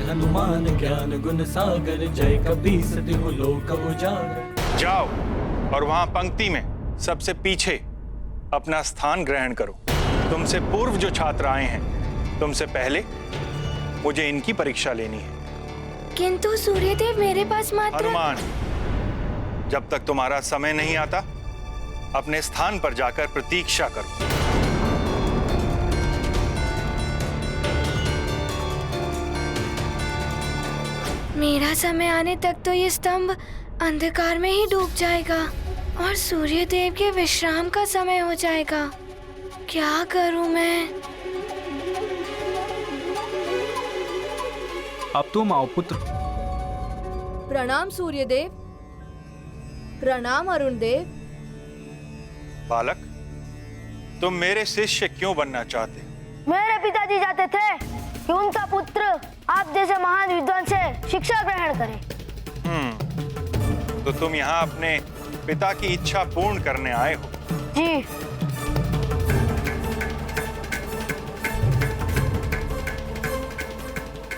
हनुमान ज्ञान गुण सागर, जय कपीस तिहु लोक उजागर। जाओ और वहां पंक्ति में सबसे पीछे अपना स्थान ग्रहण करो। तुमसे पूर्व जो छात्र आए हैं, तुमसे पहले मुझे इनकी परीक्षा लेनी है। किंतु सूर्यदेव, मेरे पास मात्र। हनुमान, जब तक तुम्हारा समय नहीं आता, अपने स्थान पर जाकर प्रतीक्षा करो। मेरा समय आने तक तो ये स्तंभ अंधकार में ही डूब जाएगा और सूर्यदेव के विश्राम का समय हो जाएगा। क्या करूं मैं? अब तुम आओ पुत्र। प्रणाम सूर्यदेव। प्रणाम अरुण देव। बालक, तुम मेरे शिष्य क्यों बनना चाहते? मेरे पिताजी चाहते थे कि उनका पुत्र आप जैसे महान विद्वान से शिक्षा ग्रहण करे। तो तुम यहाँ अपने पिता की इच्छा पूर्ण करने आए हो? जी।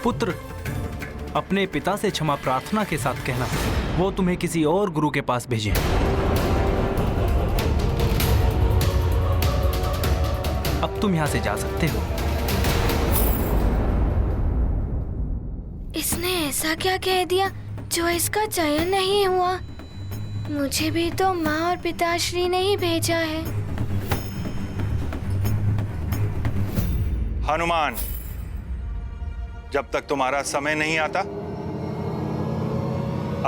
पुत्र, अपने पिता से क्षमा प्रार्थना के साथ कहना वो तुम्हें किसी और गुरु के पास भेजें। अब तुम यहाँ से जा सकते हो। इसने ऐसा क्या कह दिया जो इसका चयन नहीं हुआ? मुझे भी तो माँ और पिताश्री ने ही भेजा है। हनुमान, जब तक तुम्हारा समय नहीं आता,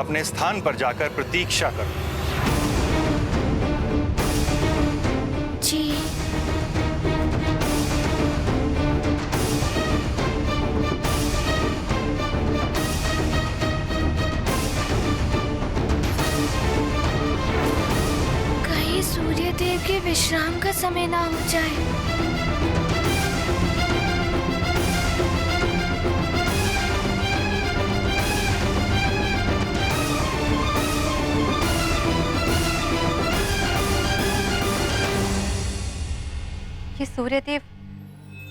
अपने स्थान पर जाकर प्रतीक्षा करो। जी। कहीं सूर्यदेव के विश्राम का समय ना हो जाए। ये सूर्यदेव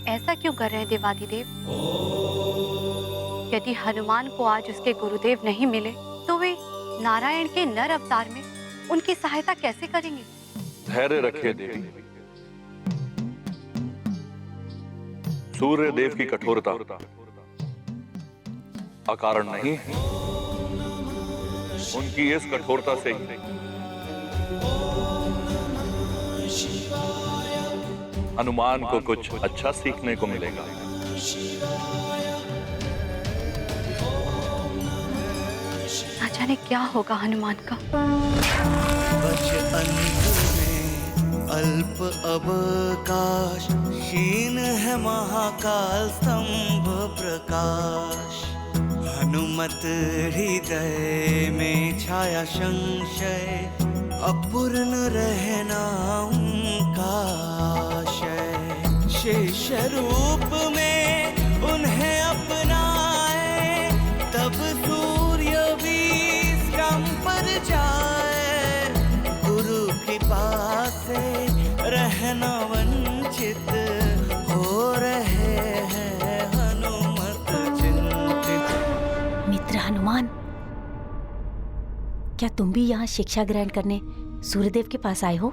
ऐसा क्यों कर रहे हैं देवाधिदेव? यदि हनुमान को आज उसके गुरुदेव नहीं मिले तो वे नारायण के नर अवतार में उनकी सहायता कैसे करेंगे? धैर्य रखिए देवी। सूर्य देव की कठोरता अकारण नहीं है। उनकी इस कठोरता से ही हनुमान को कुछ अच्छा सीखने को मिलेगा। ना जाने क्या होगा हनुमान का। बच अंत में अल्प अवकाश, क्षीण है महाकाल स्तंभ प्रकाश। हनुमत हृदय में छाया संशय, अपूर्ण रहना उनका आशय। शिष्य रूप में उन्हें अपनाए, तब सूर्य भी स्तंभ पर जाए। गुरु कृपा से रहना वंचित, हो रहे हैं हनुमत चिंतित। मित्र हनुमान, क्या तुम भी यहाँ शिक्षा ग्रहण करने सूर्यदेव के पास आए हो?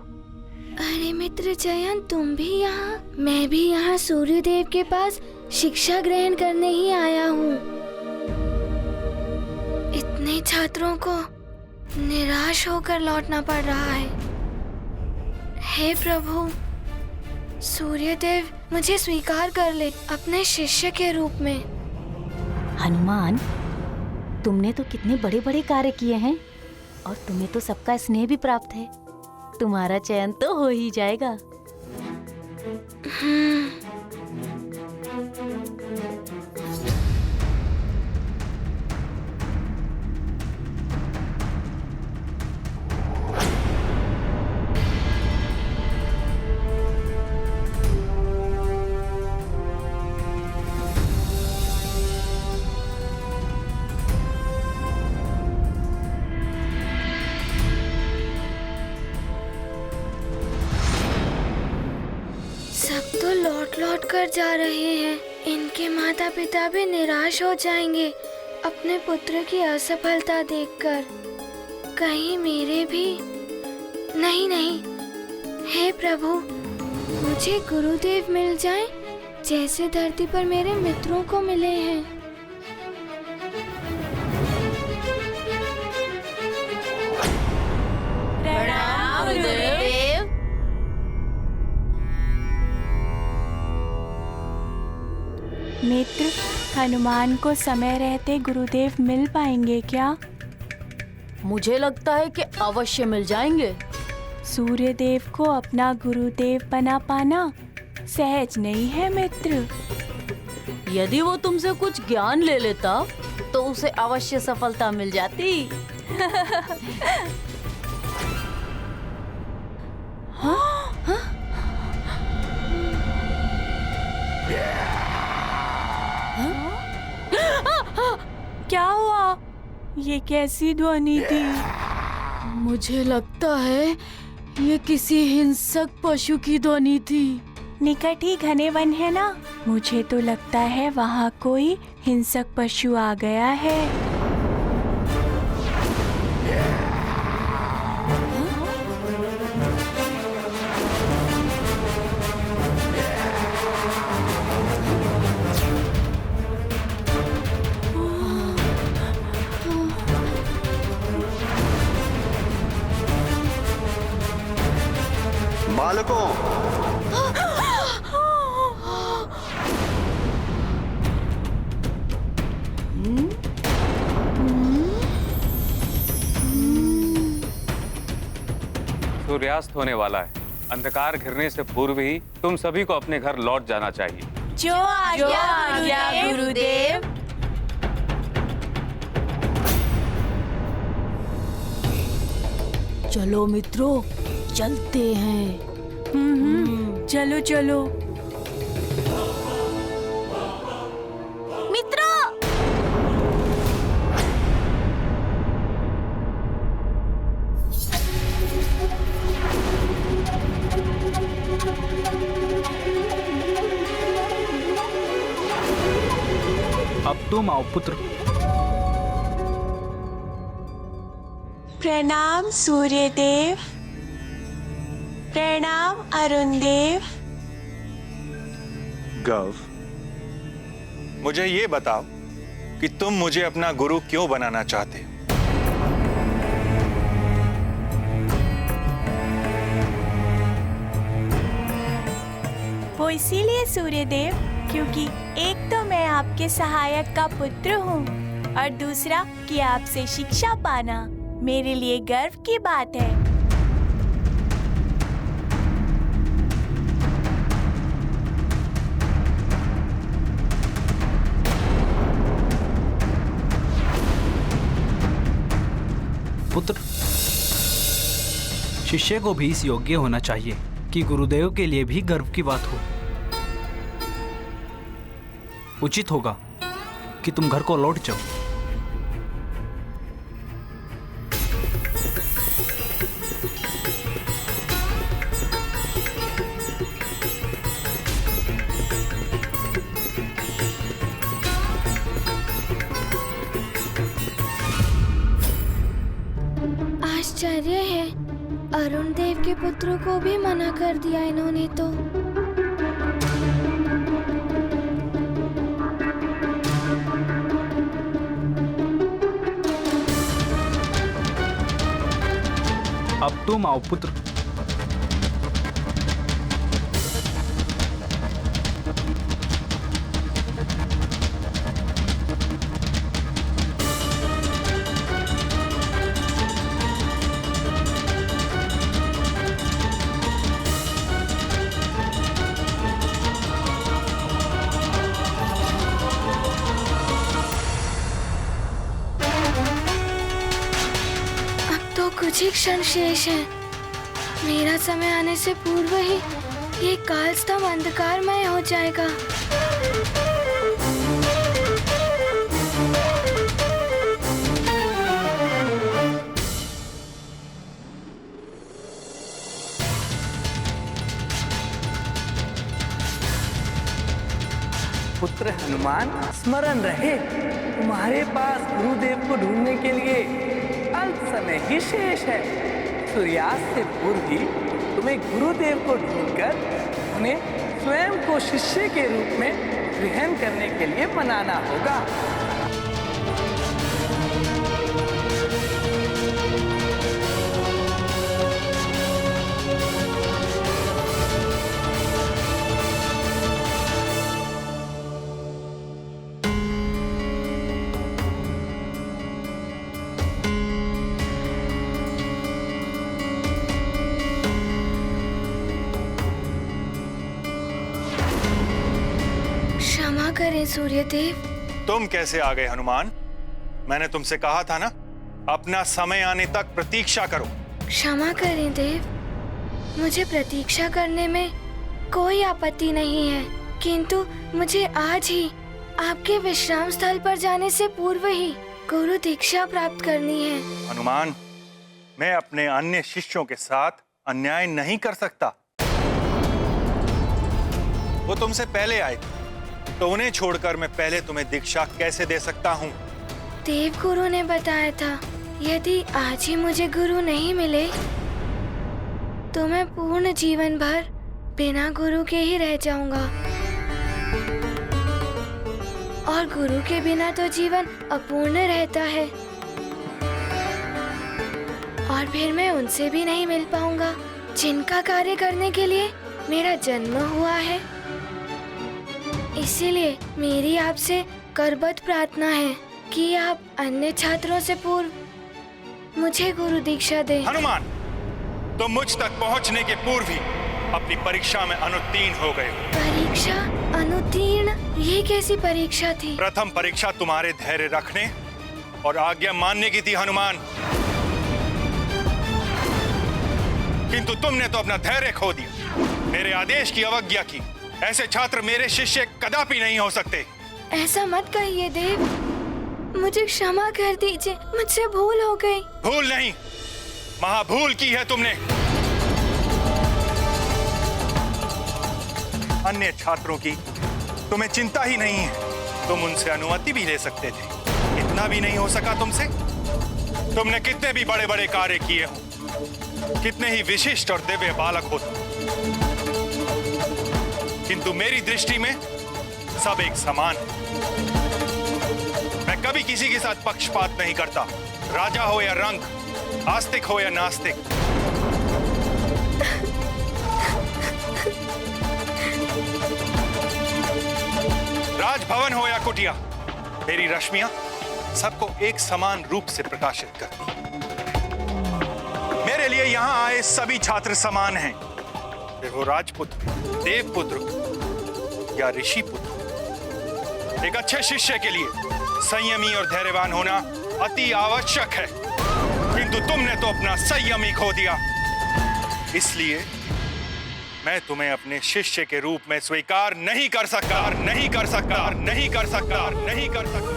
अरे मित्र जयन, तुम भी यहाँ? मैं भी यहाँ सूर्यदेव के पास शिक्षा ग्रहण करने ही आया हूँ। इतने छात्रों को निराश होकर लौटना पड़ रहा है। हे प्रभु, सूर्यदेव मुझे स्वीकार कर ले अपने शिष्य के रूप में। हनुमान, तुमने तो कितने बड़े बड़े कार्य किए हैं और तुम्हें तो सबका स्नेह भी प्राप्त है। तुम्हारा चयन तो हो ही जाएगा। सब तो लौट लौट कर जा रहे हैं। इनके माता पिता भी निराश हो जाएंगे अपने पुत्र की असफलता देखकर। कहीं मेरे भी नहीं नहीं, हे प्रभु, मुझे गुरुदेव मिल जाएं जैसे धरती पर मेरे मित्रों को मिले हैं। प्रणाम गुरुदेव। मित्र, हनुमान को समय रहते गुरुदेव मिल पाएंगे क्या? मुझे लगता है कि अवश्य मिल जाएंगे। सूर्यदेव को अपना गुरुदेव बना पाना सहज नहीं है मित्र। यदि वो तुमसे कुछ ज्ञान ले लेता तो उसे अवश्य सफलता मिल जाती। क्या हुआ? ये कैसी ध्वनि थी? मुझे लगता है ये किसी हिंसक पशु की ध्वनि थी। निकट ही घने वन है ना, मुझे तो लगता है वहाँ कोई हिंसक पशु आ गया है। बालकों, सूर्यास्त होने वाला है। अंधकार घिरने से पूर्व ही तुम सभी को अपने घर लौट जाना चाहिए। जो आज्ञा गुरुदेव। चलो मित्रों, चलते हैं। चलो चलो मित्रों। अब तुम आओ पुत्र। प्रणाम सूर्यदेव। प्रणाम अरुण देव। गव, मुझे ये बताओ कि तुम मुझे अपना गुरु क्यों बनाना चाहते हो? वो इसीलिए सूर्यदेव, क्योंकि एक तो मैं आपके सहायक का पुत्र हूँ और दूसरा कि आपसे शिक्षा पाना मेरे लिए गर्व की बात है। पुत्र, शिष्य को भी इस योग्य होना चाहिए कि गुरुदेव के लिए भी गर्व की बात हो। उचित होगा कि तुम घर को लौट जाओ। आश्चर्य है, अरुण देव के पुत्र को भी मना कर दिया इन्होंने तो। अब तुम आओ पुत्र। कुछ ही क्षण शेष है। मेरा समय आने से पूर्व ही ये कालस्तंभ अंधकारमय हो जाएगा। पुत्र, हनुमान स्मरण रहे, तुम्हारे पास गुरुदेव को ढूंढने के लिए अल्प समय ही शेष है। सूर्यास्त से पूर्व ही तुम्हें गुरुदेव को ढूंढकर उन्हें स्वयं को शिष्य के रूप में ग्रहण करने के लिए मनाना होगा। क्षमा करें सूर्यदेव। तुम कैसे आ गए हनुमान? मैंने तुमसे कहा था ना, अपना समय आने तक प्रतीक्षा करो। क्षमा करें देव, मुझे प्रतीक्षा करने में कोई आपत्ति नहीं है, किंतु मुझे आज ही आपके विश्राम स्थल पर जाने से पूर्व ही गुरु दीक्षा प्राप्त करनी है। हनुमान, मैं अपने अन्य शिष्यों के साथ अन्याय नहीं कर सकता। वो तुमसे पहले आए तो उन्हें छोड़कर मैं पहले तुम्हें दीक्षा कैसे दे सकता हूँ? देव गुरु ने बताया था यदि आज ही मुझे गुरु नहीं मिले तो मैं पूर्ण जीवन भर बिना गुरु के ही रह जाऊंगा, और गुरु के बिना तो जीवन अपूर्ण रहता है, और फिर मैं उनसे भी नहीं मिल पाऊंगा जिनका कार्य करने के लिए मेरा जन्म हुआ है। इसीलिए मेरी आपसे करबद्ध प्रार्थना है कि आप अन्य छात्रों से पूर्व मुझे गुरु दीक्षा दें। हनुमान, तुम मुझ तक पहुंचने के पूर्व ही अपनी परीक्षा में अनुत्तीर्ण हो गए। परीक्षा अनुत्तीर्ण? ये कैसी परीक्षा थी? प्रथम परीक्षा तुम्हारे धैर्य रखने और आज्ञा मानने की थी हनुमान, किंतु तुमने तो अपना धैर्य खो दिया, मेरे आदेश की अवज्ञा की। ऐसे छात्र मेरे शिष्य कदापि नहीं हो सकते। ऐसा मत कहिए देव, मुझे क्षमा कर दीजिए, मुझसे भूल हो गई। भूल नहीं, महाभूल की है तुमने। अन्य छात्रों की तुम्हें चिंता ही नहीं है, तुम उनसे अनुमति भी ले सकते थे, इतना भी नहीं हो सका तुमसे? तुमने कितने भी बड़े बड़े कार्य किए हो, कितने ही विशिष्ट और दिव्य बालक हो, किंतु मेरी दृष्टि में सब एक समान है। मैं कभी किसी के साथ पक्षपात नहीं करता, राजा हो या रंक, आस्तिक हो या नास्तिक। राजभवन हो या कुटिया, मेरी रश्मियां सबको एक समान रूप से प्रकाशित करती हैं। मेरे लिए यहां आए सभी छात्र समान हैं, फिर वो राजपुत्र, देवपुत्र या ऋषि पुत्र। एक अच्छे शिष्य के लिए संयमी और धैर्यवान होना अति आवश्यक है, किंतु तुमने तो अपना संयम ही खो दिया। इसलिए मैं तुम्हें अपने शिष्य के रूप में स्वीकार नहीं कर सकता, नहीं कर सकता, नहीं कर सकता, नहीं कर सकता।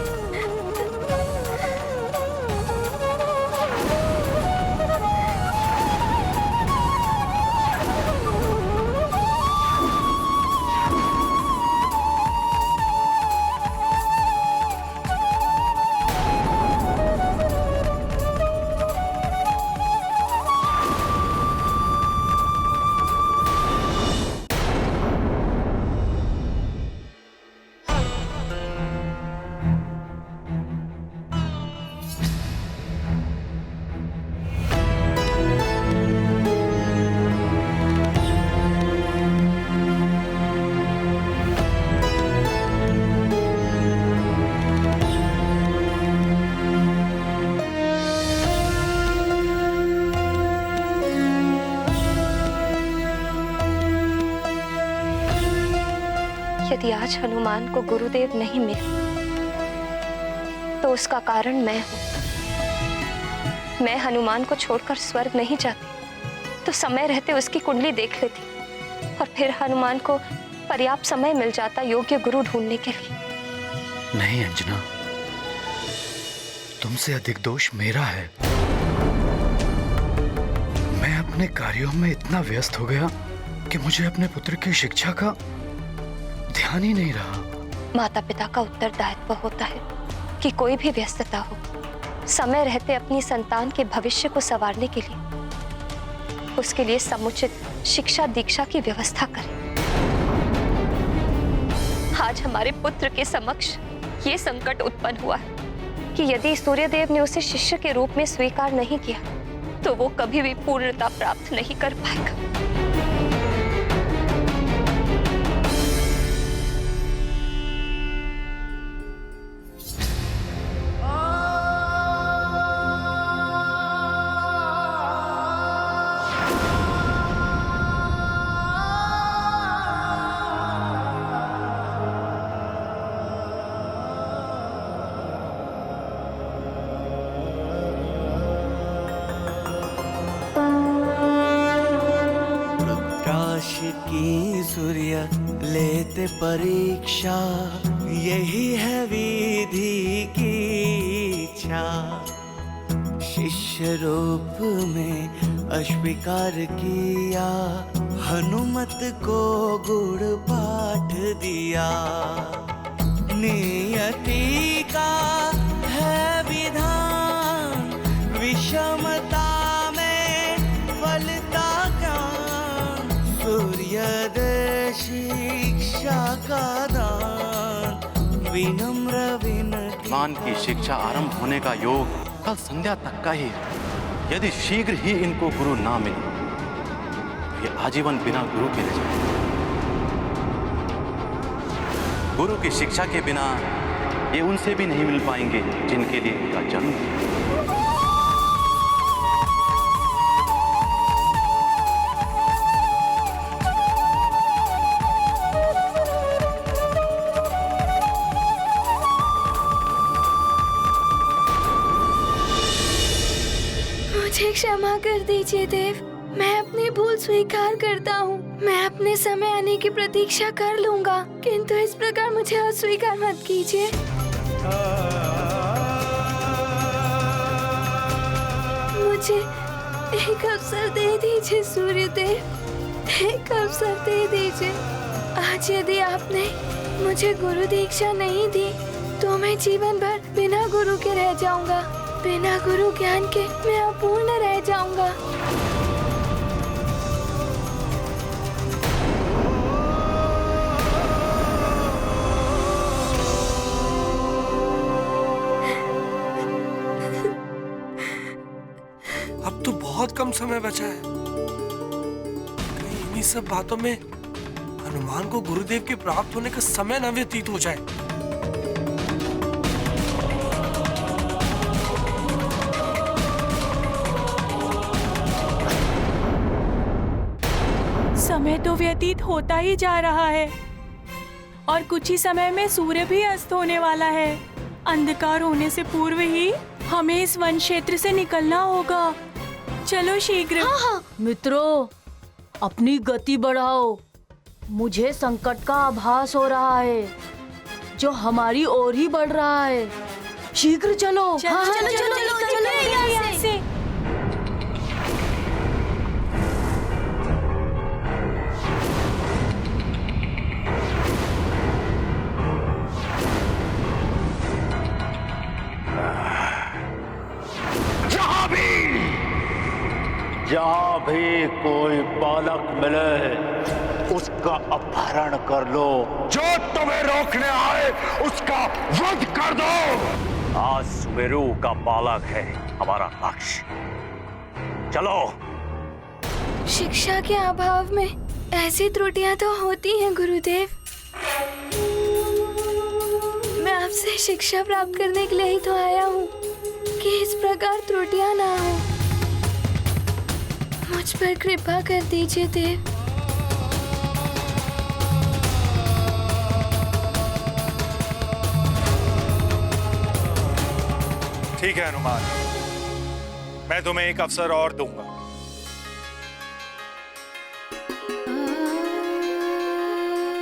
यदि आज हनुमान को गुरुदेव नहीं मिले तो उसका कारण मैं हूं। मैं हनुमान को छोड़कर स्वर्ग नहीं जाती तो समय रहते उसकी कुंडली देख लेती, और फिर हनुमान को पर्याप्त समय मिल जाता योग्य गुरु ढूंढने के लिए। नहीं अंजना, तुमसे अधिक दोष मेरा है। मैं अपने कार्यों में इतना व्यस्त हो गया कि मुझे अपने पुत्र की शिक्षा का ध्यान ही नहीं रहा। माता पिता का उत्तरदायित्व होता है कि कोई भी व्यस्तता हो, समय रहते अपनी संतान के भविष्य को संवारने के लिए उसके लिए समुचित शिक्षा दीक्षा की व्यवस्था करें। आज हमारे पुत्र के समक्ष ये संकट उत्पन्न हुआ है कि यदि सूर्यदेव ने उसे शिष्य के रूप में स्वीकार नहीं किया तो वो कभी भी पूर्णता प्राप्त नहीं कर पाएगा। की सूर्य लेते परीक्षा, यही है विधि की इच्छा। शिष्य रूप में अस्वीकार किया, हनुमत को गुड़ पाठ दिया। नियति का है विधान, विषमता में फलता ज्ञान। सूर्योदय शिक्षा का दान, विनम्र विनती। मान की शिक्षा आरंभ होने का योग कल संध्या तक का ही है। यदि शीघ्र ही इनको गुरु ना मिले तो ये आजीवन बिना गुरु के रह जाएंगे। गुरु की शिक्षा के बिना ये उनसे भी नहीं मिल पाएंगे जिनके लिए इनका जन्म है। मुझे क्षमा कर दीजिए देव, मैं अपनी भूल स्वीकार करता हूँ। मैं अपने समय आने की प्रतीक्षा कर लूँगा, किंतु इस प्रकार मुझे अस्वीकार मत कीजिए। मुझे एक अवसर दे दीजिए सूर्यदेव, एक अवसर दे दीजिए। आज यदि आपने मुझे गुरु दीक्षा नहीं दी तो मैं जीवन भर बिना गुरु के रह जाऊंगा। बिना गुरु ज्ञान के मैं अपूर्ण रह जाऊंगा। अब तो बहुत कम समय बचा है। कहीं इन्हीं सब बातों में हनुमान को गुरुदेव के प्राप्त होने का समय न व्यतीत हो जाए। समय तो व्यतीत होता ही जा रहा है और कुछ ही समय में सूर्य भी अस्त होने वाला है। अंधकार होने से पूर्व ही हमें इस वन क्षेत्र से निकलना होगा। चलो शीघ्र। हाँ। मित्रों, अपनी गति बढ़ाओ। मुझे संकट का आभास हो रहा है जो हमारी ओर ही बढ़ रहा है। शीघ्र चलो। चलो यहाँ से। जहाँ भी कोई बालक मिले उसका अपहरण कर लो। जो तुम्हें रोकने आए उसका वध कर दो। आज सुमेरु का बालक है हमारा लक्ष्य। चलो। शिक्षा के अभाव में ऐसी त्रुटियां तो होती हैं गुरुदेव। मैं आपसे शिक्षा प्राप्त करने के लिए ही तो आया हूँ कि इस प्रकार त्रुटियां ना हो। मुझ पर कृपा कर दीजिए देव। ठीक है हनुमान, मैं तुम्हें एक अवसर और दूंगा।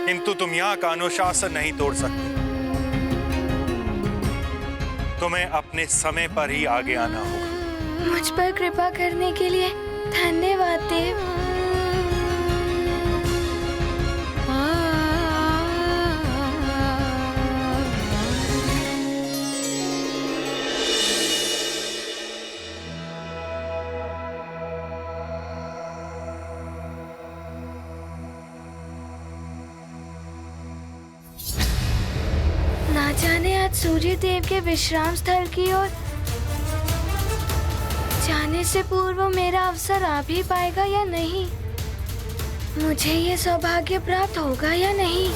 किंतु तुम यहाँ का अनुशासन नहीं तोड़ सकते। तुम्हें अपने समय पर ही आगे आना होगा। मुझ पर कृपा करने के लिए धन्यवाद देव। जाने आज सूर्य देव के विश्राम स्थल की ओर जाने से पूर्व मेरा अवसर आ भी पाएगा या नहीं, मुझे ये सौभाग्य प्राप्त होगा या नहीं।